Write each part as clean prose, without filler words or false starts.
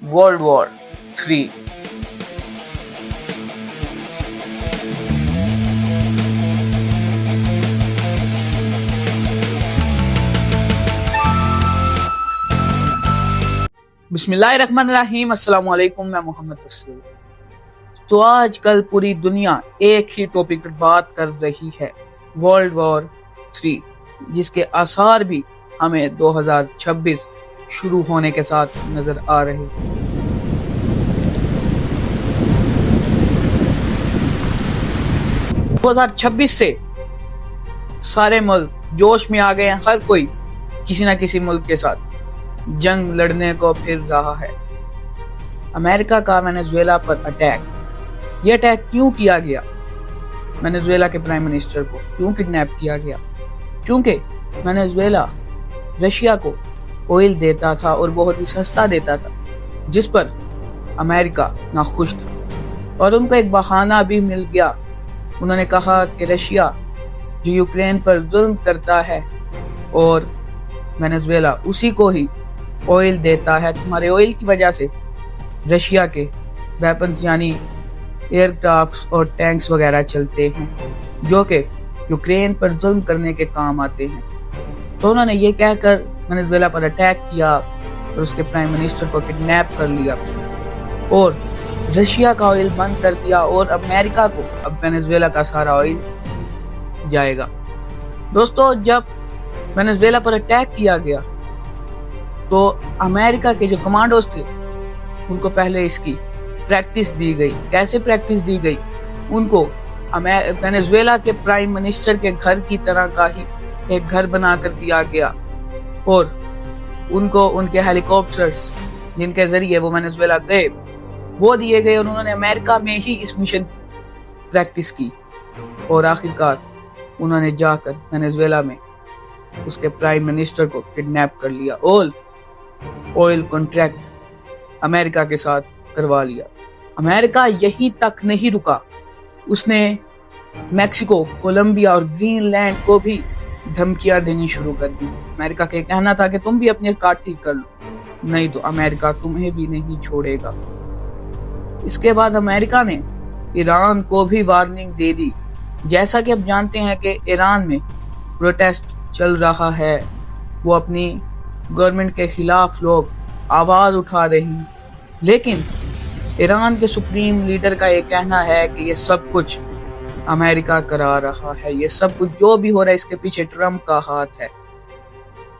World War III. बिस्मिल्लाहिर्रहमानिर्रहीम। अस्सलाम वालेकुम। मैं मोहम्मद रसूल। तो आज कल पूरी दुनिया एक ही टॉपिक पर बात कर रही है, वर्ल्ड वॉर 3, जिसके आसार भी हमें 2026 शुरू होने के साथ नजर आ रहे हैं। 2026 से सारे मुल्क जोश में आ गए हैं। हर कोई किसी ना किसी मुल्क के साथ जंग लड़ने को फिर रहा है। अमेरिका का वेनेजुएला पर अटैक, ये अटैक क्यों किया गया? वेनेजुएला के प्राइम मिनिस्टर को क्यों किडनैप किया गया? क्योंकि वेनेजुएला रशिया को ऑयल देता था और बहुत ही सस्ता देता था, जिस पर अमेरिका नाखुश था और उनको एक बहाना भी मिल गया। उन्होंने कहा कि रशिया जो यूक्रेन पर जुल्म करता है और वेनेजुएला उसी को ही ऑयल देता है, तुम्हारे ऑयल की वजह से रशिया के वेपन्स यानी एयरक्राफ्ट्स और टैंक्स वगैरह चलते हैं जो कि यूक्रेन पर जुल्म करने के काम आते हैं। तो उन्होंने ये कहकर वेनेजुएला पर अटैक किया और उसके प्राइम मिनिस्टर को किडनैप कर लिया और रशिया का ऑयल बंद कर दिया और अमेरिका को अब वेनेजुएला का सारा ऑयल जाएगा। दोस्तों, जब वेनेजुएला पर अटैक किया गया तो अमेरिका के जो कमांडोज थे उनको पहले इसकी प्रैक्टिस दी गई। कैसे प्रैक्टिस दी गई? उनको वेनेजुएला के प्राइम मिनिस्टर के घर की तरह का ही एक घर बना कर दिया गया और उनको उनके हेलीकॉप्टर्स जिनके जरिए वो वेनेजुएला गए वो दिए गए और उन्होंने अमेरिका में ही इस मिशन की प्रैक्टिस की और आखिरकार उन्होंने जाकर वेनेजुएला में उसके प्राइम मिनिस्टर को किडनैप कर लिया और ऑयल कॉन्ट्रैक्ट अमेरिका के साथ करवा लिया। अमेरिका यहीं तक नहीं रुका, उसने मैक्सिको, कोलंबिया और ग्रीनलैंड को भी धमकियां देनी शुरू कर दी। अमेरिका का कहना था कि तुम भी अपनी कार ठीक कर लो, नहीं तो अमेरिका तुम्हें भी नहीं छोड़ेगा। इसके बाद अमेरिका ने ईरान को भी वार्निंग दे दी। जैसा कि अब जानते हैं कि ईरान में प्रोटेस्ट चल रहा है, वो अपनी गवर्नमेंट के खिलाफ लोग आवाज उठा रहे हैं, लेकिन ईरान के सुप्रीम लीडर का ये कहना है कि ये सब कुछ अमेरिका करा रहा है, ये सब कुछ जो भी हो रहा है इसके पीछे ट्रम्प का हाथ है,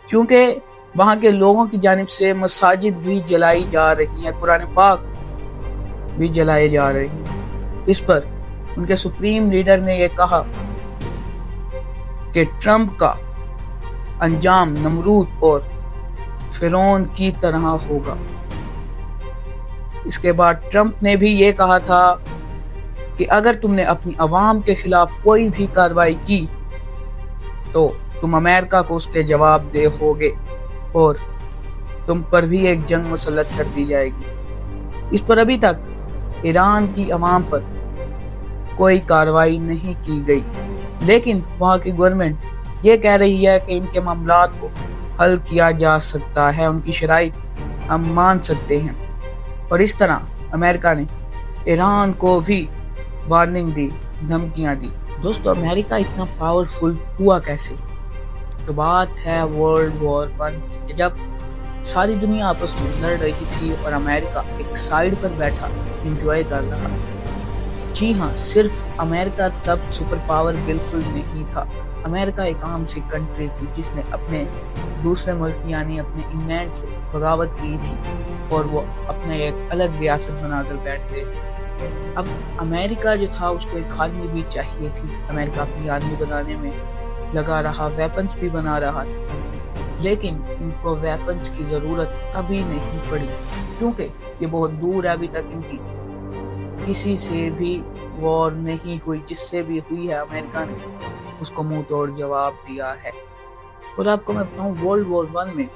क्योंकि वहां के लोगों की जानिब से मसाजिद भी जलाई जा रही हैं, कुरान पाक भी जलाए जा रहे हैं। इस पर उनके सुप्रीम लीडर ने यह कहा कि ट्रम्प का अंजाम नमरूद और फिरौन की तरह होगा। इसके बाद ट्रम्प ने भी ये कहा था कि अगर तुमने अपनी आवाम के खिलाफ कोई भी कार्रवाई की तो तुम अमेरिका को उसके जवाब दे होगे और तुम पर भी एक जंग मुसल्लत कर दी जाएगी। इस पर अभी तक ईरान की आवाम पर कोई कार्रवाई नहीं की गई, लेकिन वहाँ की गवर्नमेंट ये कह रही है कि इनके मामलात को हल किया जा सकता है, उनकी शराइत हम मान सकते हैं। और इस तरह अमेरिका ने ईरान को भी वार्निंग दी, धमकियां दी। दोस्तों, अमेरिका इतना पावरफुल हुआ कैसे? तो बात है वर्ल्ड वॉर 1 की, जब सारी दुनिया आपस में लड़ रही थी और अमेरिका एक साइड पर बैठा एंजॉय कर रहा था। जी हाँ, सिर्फ अमेरिका तब सुपर पावर बिल्कुल नहीं था। अमेरिका एक आम सी कंट्री थी जिसने अपने दूसरे मुल्क यानी अपने इंग्लैंड से बगावत की थी और वो अपने एक अलग रियासत बनाकर बैठ गए थे। अब अमेरिका जो था उसको एक आर्मी भी चाहिए थी। अमेरिका अपनी आर्मी बनाने में लगा रहा, वेपन्स भी बना रहा था, लेकिन इनको वेपन्स की ज़रूरत अभी नहीं पड़ी क्योंकि ये बहुत दूर है। अभी तक इनकी किसी से भी वॉर नहीं हुई, जिससे भी हुई है अमेरिका ने उसको मुंह तोड़ जवाब दिया है। और आपको मैं बताऊं, वर्ल्ड वॉर 1 में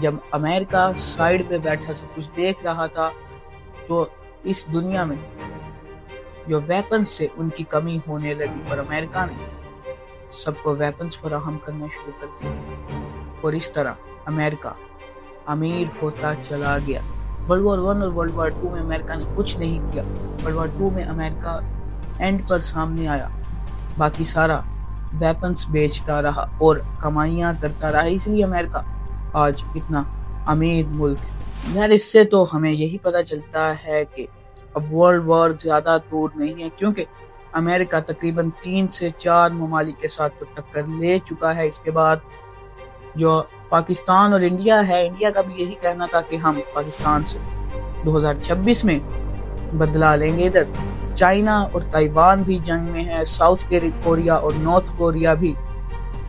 जब अमेरिका साइड पे बैठा सब कुछ देख रहा था तो इस दुनिया में जो वेपन्स से उनकी कमी होने लगी और अमेरिका ने सबको वेपन्स फराहम करना शुरू कर दिया और इस तरह अमेरिका अमीर होता चला गया। वर्ल्ड वॉर 1 और वर्ल्ड वॉर 2 में अमेरिका ने कुछ नहीं किया। वर्ल्ड वॉर 2 में अमेरिका एंड पर सामने आया, बाकी सारा वेपन्स बेचता रहा और कमाइयाँ करता रहा, इसलिए अमेरिका आज इतना अमीर मुल्क है। यार इससे तो हमें यही पता चलता है कि अब वर्ल्ड वॉर ज़्यादा दूर नहीं है, क्योंकि अमेरिका तकरीबन 3 से 4 ममालिक के साथ तो टक्कर ले चुका है। इसके बाद जो पाकिस्तान और इंडिया है, इंडिया का भी यही कहना था कि हम पाकिस्तान से 2026 में बदला लेंगे। इधर चाइना और ताइवान भी जंग में है, साउथ कोरिया और नॉर्थ कोरिया भी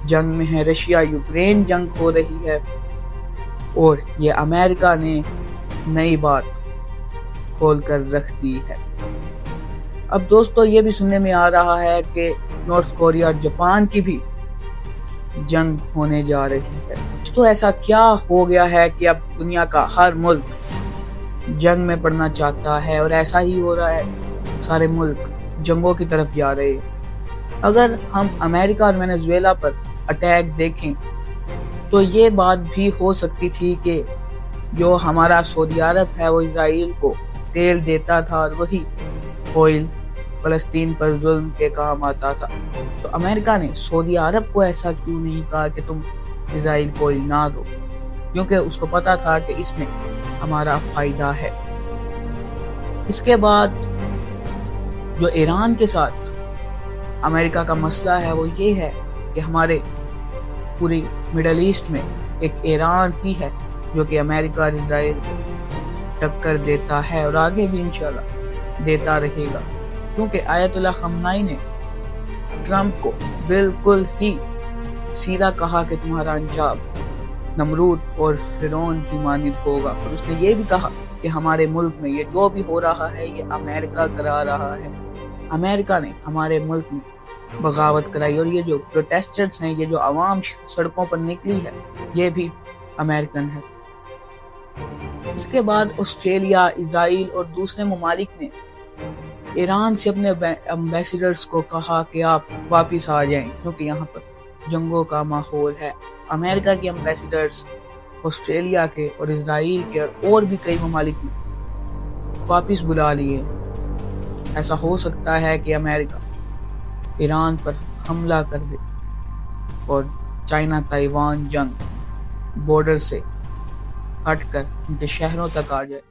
जंग में है, रशिया यूक्रेन जंग हो रही है, और ये अमेरिका ने नई बात खोल कर रख दी है। अब दोस्तों ये भी सुनने में आ रहा है कि नॉर्थ कोरिया और जापान की भी जंग होने जा रही है। तो ऐसा क्या हो गया है कि अब दुनिया का हर मुल्क जंग में पड़ना चाहता है, और ऐसा ही हो रहा है, सारे मुल्क जंगों की तरफ जा रहे हैं। अगर हम अमेरिका और वेनेजुएला पर अटैक देखें तो ये बात भी हो सकती थी कि जो हमारा सऊदी अरब है वो इजराइल को तेल देता था और वही ऑयल फलस्तीन पर जुल्म के काम आता था। तो अमेरिका ने सऊदी अरब को ऐसा क्यों नहीं कहा कि तुम इजराइल को ऑयल ना दो, क्योंकि उसको पता था कि इसमें हमारा फायदा है। इसके बाद जो ईरान के साथ अमेरिका का मसला है वो ये है कि हमारे पूरी मिडल ईस्ट में एक ईरान ही है जो कि अमेरिका और इजराइल को टक्कर देता है, और आगे भी इंशाल्लाह देता रहेगा, क्योंकि आयतुल्लाह खमनाई ने ट्रंप को बिल्कुल ही सीधा कहा कि तुम्हारा अंजाम नमरूद और फिरौन की मानिद होगा। और उसने ये भी कहा कि हमारे मुल्क में ये जो भी हो रहा है ये अमेरिका करा रहा है। अमेरिका ने हमारे मुल्क में बगावत कराई, और ये जो प्रोटेस्टर्स हैं, ये जो आवाम सड़कों पर निकली है, ये भी अमेरिकन है। इसके बाद ऑस्ट्रेलिया, इजराइल और दूसरे ममालिक ने ईरान से अपने एम्बेसडर्स को कहा कि आप वापस आ जाएं, क्योंकि यहाँ पर जंगों का माहौल है। अमेरिका के एम्बेसडर्स ऑस्ट्रेलिया के और इजराइल के और भी कई ममालिक ने वापस बुला लिए। ऐसा हो सकता है कि अमेरिका ईरान पर हमला कर दे और चाइना ताइवान जंग बॉर्डर से हटकर उनके शहरों तक आ जाए।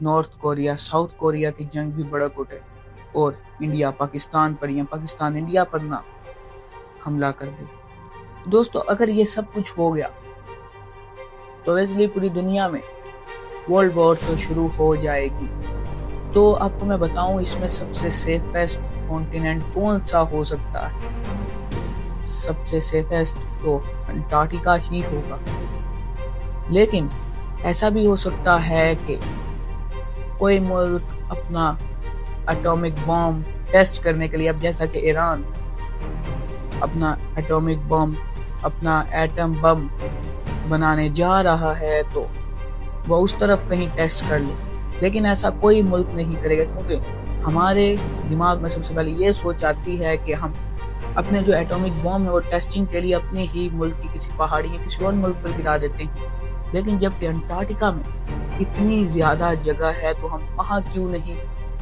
नॉर्थ कोरिया साउथ कोरिया की जंग भी भड़क उठे और इंडिया पाकिस्तान पर या पाकिस्तान इंडिया पर ना हमला कर दे। दोस्तों अगर ये सब कुछ हो गया तो इसलिए पूरी दुनिया में वर्ल्ड वॉर तो शुरू हो जाएगी। तो आपको मैं बताऊं इसमें सबसे सेफेस्ट कॉन्टिनेंट कौन सा हो सकता है। सबसे सेफेस्ट तो अंटार्कटिका ही होगा, लेकिन ऐसा भी हो सकता है कि कोई मुल्क अपना एटॉमिक बॉम्ब टेस्ट करने के लिए, अब जैसा कि ईरान अपना एटॉमिक बम, अपना एटम बम बनाने जा रहा है, तो वह उस तरफ कहीं टेस्ट कर ले। लेकिन ऐसा कोई मुल्क नहीं करेगा, क्योंकि हमारे दिमाग में सबसे पहले ये सोच आती है कि हम अपने जो एटॉमिक बम है वो टेस्टिंग के लिए अपने ही मुल्क की किसी पहाड़ी या किसी और मुल्क पर गिरा देते हैं। लेकिन जबकि अंटार्कटिका में इतनी ज़्यादा जगह है तो हम वहाँ क्यों नहीं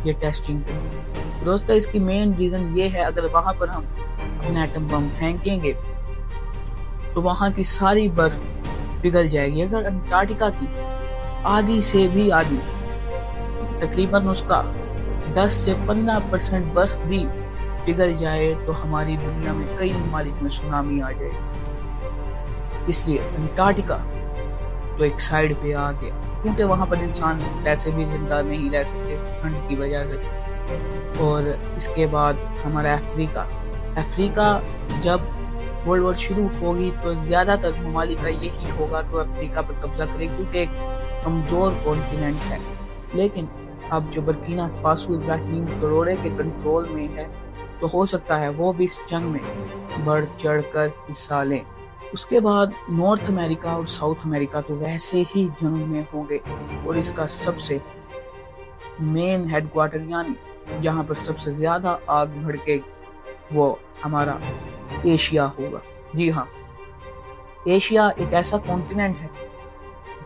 ये टेस्टिंग करें। दोस्तों इसकी मेन रीज़न ये है, अगर वहाँ पर हम अपना एटम बम फेंकेंगे तो वहाँ की सारी बर्फ पिघल जाएगी। अगर अंटार्कटिका की आधी से भी आधी, तकरीबन उसका 10 से 15% बर्फ भी पिघल जाए तो हमारी दुनिया में कई ममालिक में सुनामी आ जाएगी। इसलिए अंटार्कटिका तो एक साइड पे आ गया, क्योंकि वहाँ पर इंसान वैसे भी जिंदा नहीं रह सकते ठंड की वजह से। और इसके बाद हमारा अफ्रीका जब वर्ल्ड वॉर शुरू होगी तो ज़्यादातर ममालिक का यही होगा तो अफ्रीका पर कब्जा करेगी, क्योंकि एक कमज़ोर कॉन्टिनेंट है। लेकिन अब जो बर्किना फासो इब्राहिम ट्रोरे के कंट्रोल में है, तो हो सकता है वो भी इस जंग में बढ़ चढ़ कर हिस्सा लें। उसके बाद नॉर्थ अमेरिका और साउथ अमेरिका तो वैसे ही जंग में होंगे, और इसका सबसे मेन हेडक्वार्टर यानी जहाँ पर सबसे ज़्यादा आग भड़के वो हमारा एशिया होगा। जी हाँ, एशिया एक ऐसा कॉन्टिनेंट है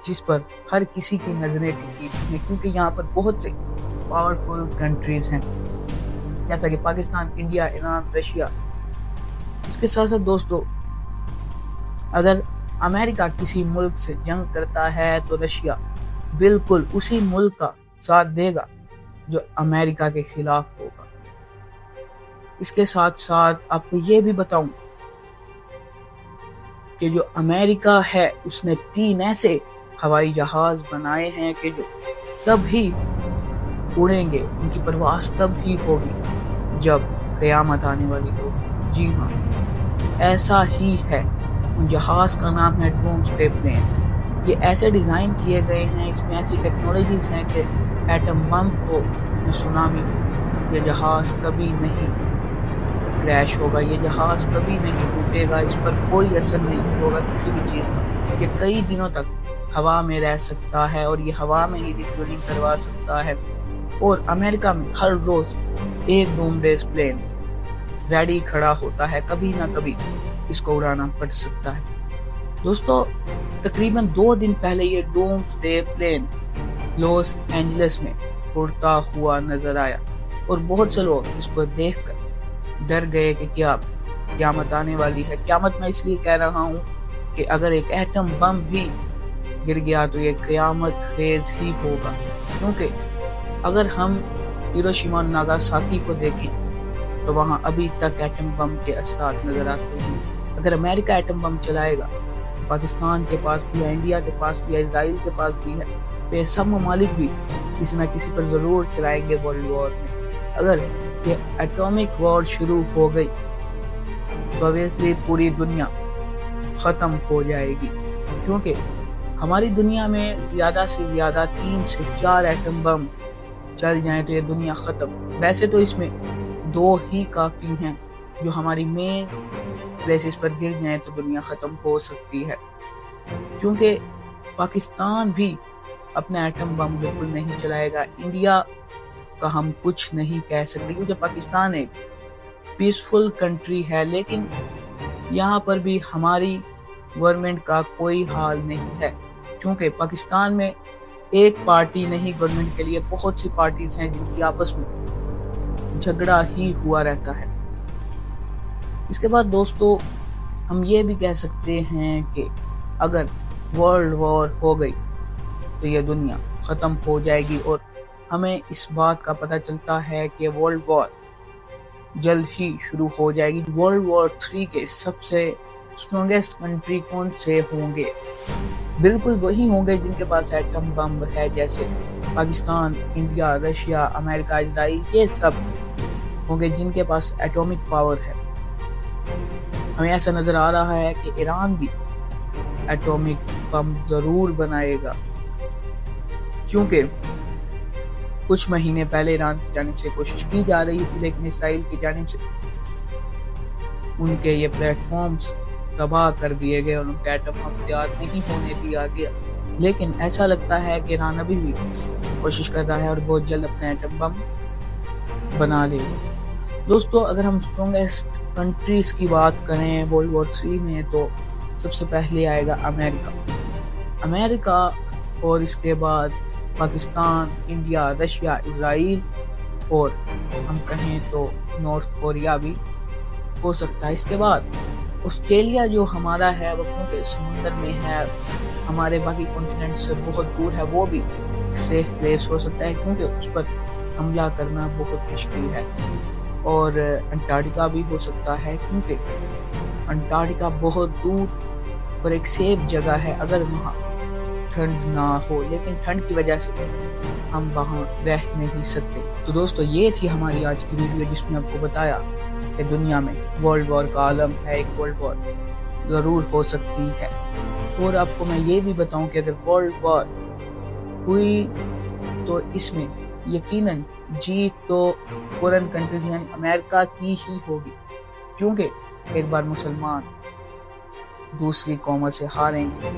جس پر ہر کسی کی نظریں ٹکی ہیں، کیونکہ یہاں پر بہت سے پاورفل کنٹریز ہیں جیسا کہ پاکستان، انڈیا، ایران، رشیا۔ اس کے ساتھ ساتھ دوستو، اگر امریکہ کسی ملک سے جنگ کرتا ہے تو رشیا بالکل اسی ملک کا ساتھ دے گا جو امریکہ کے خلاف ہوگا۔ اس کے ساتھ ساتھ آپ کو یہ بھی بتاؤں کہ جو امریکہ ہے اس نے 3 ایسے ہوائی جہاز بنائے ہیں کہ جو تب ہی اڑیں گے، ان کی پرواز تب ہی ہوگی جب قیامت آنے والی ہوگی۔ جی ہاں، ایسا ہی ہے۔ ان جہاز کا نام ہے ڈومسڈے پلین۔ یہ ایسے ڈیزائن کیے گئے ہیں، اس میں ایسی ٹیکنالوجیز ہیں کہ ایٹم بم ہو یا سونامی، یہ جہاز کبھی نہیں کریش ہوگا، یہ جہاز کبھی نہیں ٹوٹے گا، اس پر کوئی اثر نہیں ہوگا کسی بھی چیز کا۔ یہ کئی دنوں تک ہوا میں رہ سکتا ہے اور یہ ہوا میں ہی ریفیولنگ کروا سکتا ہے، اور امریکہ میں ہر روز ایک ڈومسڈے پلین ریڈی کھڑا ہوتا ہے، کبھی نہ کبھی اس کو اڑانا پڑ سکتا ہے۔ دوستو، تقریباً 2 دن پہلے یہ ڈومسڈے پلین لاس اینجلس میں اڑتا ہوا نظر آیا، اور بہت سے لوگ اس کو دیکھ کر ڈر گئے کہ کیا قیامت آنے والی ہے۔ قیامت میں اس لیے کہہ رہا ہوں کہ اگر ایک ایٹم بم بھی گر گیا تو یہ قیامت خیز ہی ہوگا، کیونکہ اگر ہم ہیروشیما اور ناگاساکی کو دیکھیں تو وہاں ابھی تک ایٹم بم کے اثرات نظر آتے ہیں۔ اگر امریکہ ایٹم بم چلائے گا، پاکستان کے پاس بھی ہے، انڈیا کے پاس بھی ہے، اسرائیل کے پاس بھی ہے، تو یہ سب ممالک بھی کسی نہ کسی پر ضرور چلائیں گے ورلڈ وار میں۔ اگر یہ ایٹامک وار شروع ہو گئی تو obviously پوری دنیا ختم ہو جائے گی، کیونکہ ہماری دنیا میں زیادہ سے زیادہ 3 سے 4 ایٹم بم چل جائیں تو یہ دنیا ختم۔ ویسے تو اس میں 2 ہی کافی ہیں جو ہماری مین پلیسز پر گر جائیں تو دنیا ختم ہو سکتی ہے، کیونکہ پاکستان بھی اپنا ایٹم بم بالکل نہیں چلائے گا۔ انڈیا کا ہم کچھ نہیں کہہ سکتے کیونکہ پاکستان ایک پیسفل کنٹری ہے، لیکن یہاں پر بھی ہماری گورنمنٹ کا کوئی حال نہیں ہے، کیونکہ پاکستان میں ایک پارٹی نہیں گورنمنٹ کے لیے بہت سی پارٹیز ہیں جن کی آپس میں جھگڑا ہی ہوا رہتا ہے۔ اس کے بعد دوستو، ہم یہ بھی کہہ سکتے ہیں کہ اگر ورلڈ وار ہو گئی تو یہ دنیا ختم ہو جائے گی، اور ہمیں اس بات کا پتہ چلتا ہے کہ ورلڈ وار جلد ہی شروع ہو جائے گی۔ ورلڈ وار 3 کے سب سے اسٹرانگیسٹ کنٹری کون سے ہوں گے؟ بالکل وہی ہوں گے جن کے پاس ایٹم بم ہے، جیسے پاکستان، انڈیا، رشیا، امریکہ، اسرائیل، یہ سب ہوں گے جن کے پاس ایٹامک پاور ہے۔ ہمیں ایسا نظر آ رہا ہے کہ ایران بھی ایٹامک بم ضرور بنائے گا، کیونکہ کچھ مہینے پہلے ایران کی جانب سے کوشش کی جا رہی تھی، لیکن اسرائیل کی جانب سے ان کے یہ پلیٹ فارمز تباہ کر دیے گئے اور ان کا ایٹم بم تیار نہیں ہونے دیا گیا۔ لیکن ایسا لگتا ہے کہ ایران ابھی بھی کوشش کر رہا ہے اور بہت جلد اپنا ایٹم بم بنا لے گا۔ دوستو، اگر ہم اسٹرانگیسٹ کنٹریز کی بات کریں ورلڈ وار 3 میں تو سب سے پہلے آئے گا امریکہ، اور اس کے بعد پاکستان، انڈیا، رشیا، اسرائیل، اور ہم کہیں تو نارتھ کوریا بھی ہو سکتا ہے۔ اس کے بعد آسٹریلیا جو ہمارا ہے، وہ کیونکہ سمندر میں ہے، ہمارے باقی کانٹیننٹ سے بہت دور ہے، وہ بھی سیف پلیس ہو سکتا ہے کیونکہ اس پر حملہ کرنا بہت مشکل ہے۔ اور انٹارکٹیکا بھی ہو سکتا ہے کیونکہ انٹارکٹیکا بہت دور پر ایک سیف جگہ ہے اگر وہاں ٹھنڈ نہ ہو، لیکن ٹھنڈ کی وجہ سے ہم وہاں رہ نہیں سکتے۔ تو دوستو، یہ تھی ہماری آج کی ویڈیو جس میں آپ کو بتایا کہ دنیا میں ورلڈ وار کا عالم ہے، ایک ورلڈ وار ضرور ہو سکتی ہے۔ اور آپ کو میں یہ بھی بتاؤں کہ اگر ورلڈ وار ہوئی تو اس میں یقیناً جیت تو فورن کنٹریز یعنی امریکہ کی ہی ہوگی، کیونکہ ایک بار مسلمان دوسری قوموں سے ہاریں گے،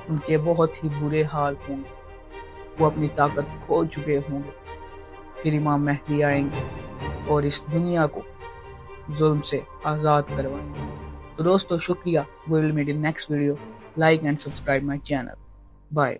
ان کے بہت ہی برے حال ہوں گے، وہ اپنی طاقت کھو چکے ہوں گے، پھر امام مہدی آئیں گے اور اس دنیا کو ظلم سے آزاد کروائیں گے۔ تو دوستو، شکریہ۔ We will meet in next video. Like and subscribe my channel. Bye.